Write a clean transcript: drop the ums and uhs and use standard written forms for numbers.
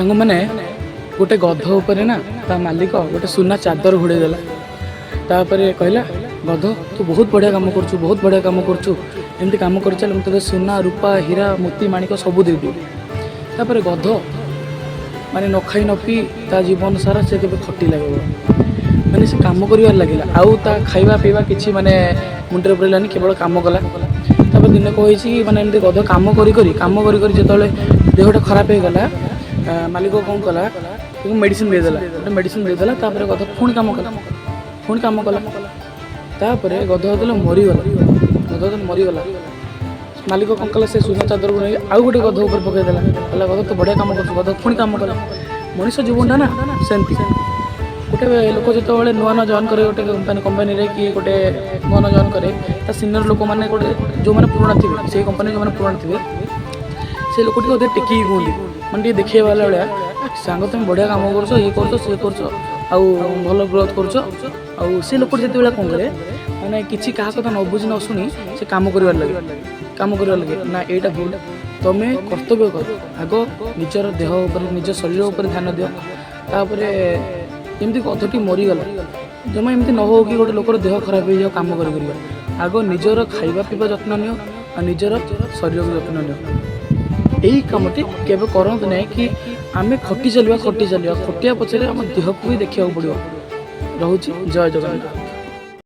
सांग मैंने गोटे गध उपरे ना ता मालिक गोटे सुना चादर घोड़े देला तापर कहला गध तू बहुत बढ़िया काम करछु बहुत बढ़िया काम करछु एमती काम कर चल तुझे सुना रूपा हीरा मोती माणिक सबू देवी तापर गध माने न खाई न पी ता जीवन सारा से केबे खटी लगे माने से काम करिवार लगिला आउ ता खाइबा पीवा किछि माने मुंडरे पड़लानी केवल काम कला तापर दिन कहि माने एमती गध काम करी जेतले देहटा खराब हो गला मालिक कौन कला मेडिसिन देदेला गोटे मेडिसिन देदेला तापर गध पुणी काम कला तापर गध होते मरीगला मालिक कौन कला से सुना चादर को नहीं आउ गोटे गध ऊपर पकईदेला कहला गध तो बढ़िया काम कर गध पुणी काम कला मनीष जीवनटा ना सेमती गोटे लोक जो नुआ नुआ जॉइन करे गोटे कंपानी कि गोटे नुआ नुआ जॉइन करे सीनियर लोक मैंने गोटे जो मैंने पुराना थे से कंपानी जो मैंने पुराना थे से लोक टे टेक कहते मैंने देखिए वाला भाया सांग तुम बढ़िया काम कर ये कर भल ग्रोथ कर से लोक जो कौन करे मैंने किसी क्या कथा न बुझी न शुणी से काम कर लगे ना यहाँ भूल तुम्हें कर्तव्य कर आग निजर देह उपर निज शरीर उपर ध्यान दियो तापर एमती गधटी मरीगला जमा एमती न हो कि गोटे लोकर देह खराब हो जाओ काम कर आग निजर खाइबा पीवा जत्न नियो और निजर शरीर को जत्न नियो यही कमटी केबे करंत नहीं कि आमे खटी चलिया खटिया पछरे आम देह को भी देखा पड़ो। रोची जय जगन्नाथ।